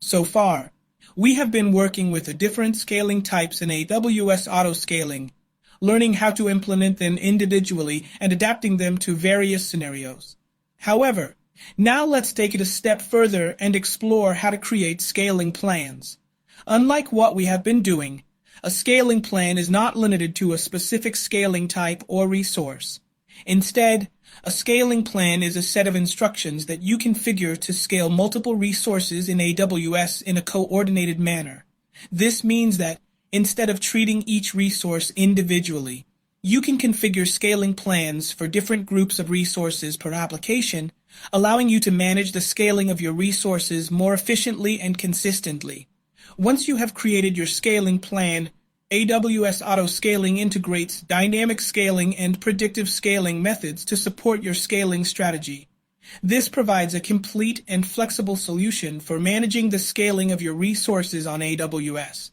So far, we have been working with the different scaling types in AWS Autoscaling, learning how to implement them individually and adapting them to various scenarios. However, now let's take it a step further and explore how to create scaling plans. Unlike what we have been doing, a scaling plan is not limited to a specific scaling type or resource. Instead, a scaling plan is a set of instructions that you configure to scale multiple resources in AWS in a coordinated manner. This means that instead of treating each resource individually, you can configure scaling plans for different groups of resources per application, allowing you to manage the scaling of your resources more efficiently and consistently. Once you have created your scaling plan, AWS Autoscaling integrates dynamic scaling and predictive scaling methods to support your scaling strategy. This provides a complete and flexible solution for managing the scaling of your resources on AWS.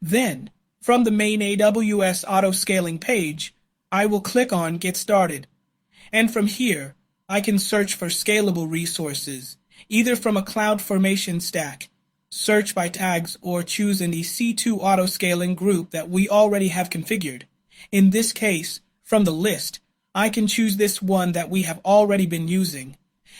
Then, from the main AWS Autoscaling page, I will click on Get Started. And from here, I can search for scalable resources, either from a CloudFormation stack, search by tags, or choose an EC2 autoscaling group that we already have configured. In this case, from the list, I can choose this one that we have already been using.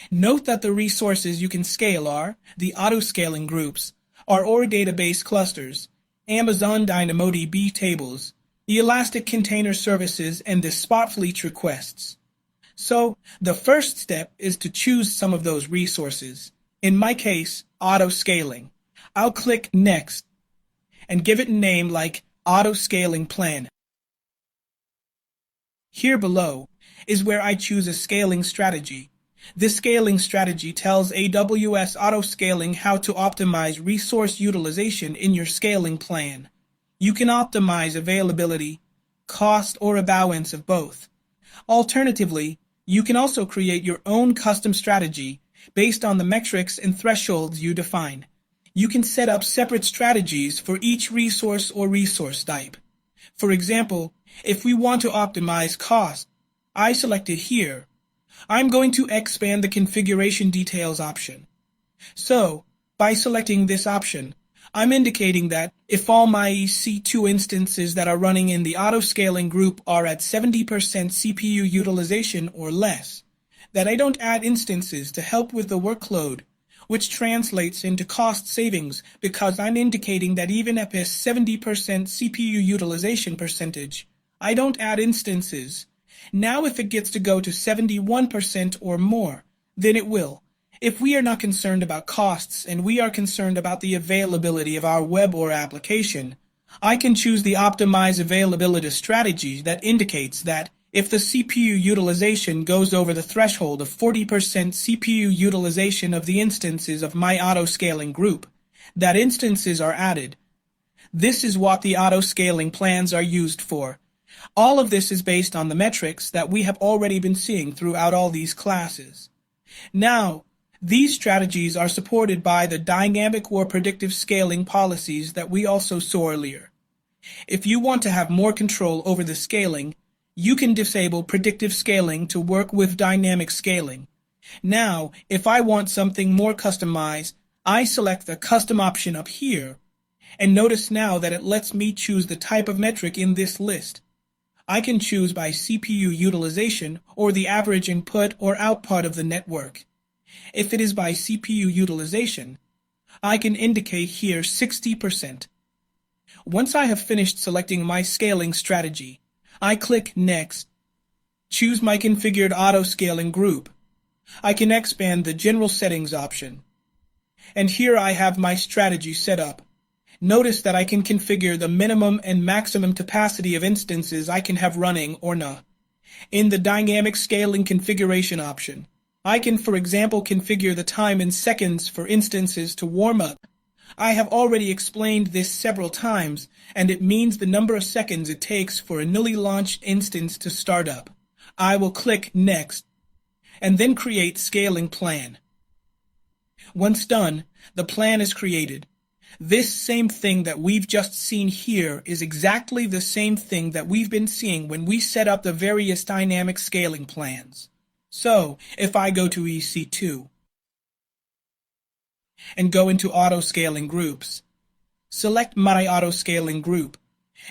Note that the resources you can scale are the autoscaling groups, our OR database clusters, Amazon DynamoDB tables, the Elastic Container Services, and the Spotfleet requests. So, the first step is to choose some of those resources. In my case, autoscaling. I'll click Next and give it a name like Autoscaling Plan. Here below is where I choose a scaling strategy. This scaling strategy tells AWS Autoscaling how to optimize resource utilization in your scaling plan. You can optimize availability, cost, or a balance of both. Alternatively, you can also create your own custom strategy based on the metrics and thresholds you define. You can set up separate strategies for each resource or resource type. For example, if we want to optimize cost, I select it here. I'm going to expand the configuration details option. So, by selecting this option, I'm indicating that if all my EC2 instances that are running in the autoscaling group are at 70% CPU utilization or less, that I don't add instances to help with the workload, which translates into cost savings because I'm indicating that even at a 70% CPU utilization percentage, I don't add instances. Now if it gets to go to 71% or more, then it will. If we are not concerned about costs and we are concerned about the availability of our web or application, I can choose the Optimize Availability strategy that indicates that if the CPU utilization goes over the threshold of 40% CPU utilization of the instances of my autoscaling group, that instances are added. This is what the autoscaling plans are used for. All of this is based on the metrics that we have already been seeing throughout all these classes. Now, these strategies are supported by the dynamic or predictive scaling policies that we also saw earlier. If you want to have more control over the scaling, you can disable predictive scaling to work with dynamic scaling. Now, if I want something more customized, I select the custom option up here, and notice now that it lets me choose the type of metric in this list. I can choose by CPU utilization or the average input or output of the network. If it is by CPU utilization, I can indicate here 60%. Once I have finished selecting my scaling strategy, I click Next, choose my configured autoscaling group. I can expand the General Settings option. And here I have my strategy set up. Notice that I can configure the minimum and maximum capacity of instances I can have running or not. In the Dynamic Scaling Configuration option, I can, for example, configure the time in seconds for instances to warm up. I have already explained this several times, and it means the number of seconds it takes for a newly launched instance to start up. I will click Next, and then create Scaling Plan. Once done, the plan is created. This same thing that we've just seen here is exactly the same thing that we've been seeing when we set up the various dynamic scaling plans. So, if I go to EC2, and go into Auto-Scaling Groups. Select My Auto-Scaling Group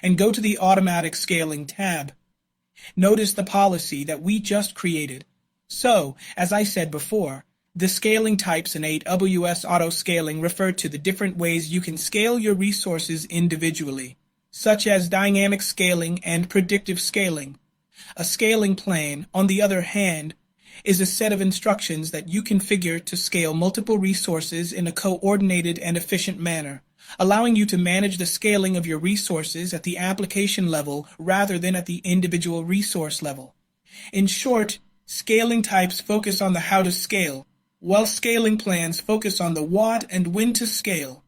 and go to the Automatic Scaling tab. Notice the policy that we just created. So, as I said before, the scaling types in AWS Auto-Scaling refer to the different ways you can scale your resources individually, such as dynamic scaling and predictive scaling. A scaling plan, on the other hand, is a set of instructions that you configure to scale multiple resources in a coordinated and efficient manner, allowing you to manage the scaling of your resources at the application level rather than at the individual resource level. In short, scaling types focus on the how to scale, while scaling plans focus on the what and when to scale.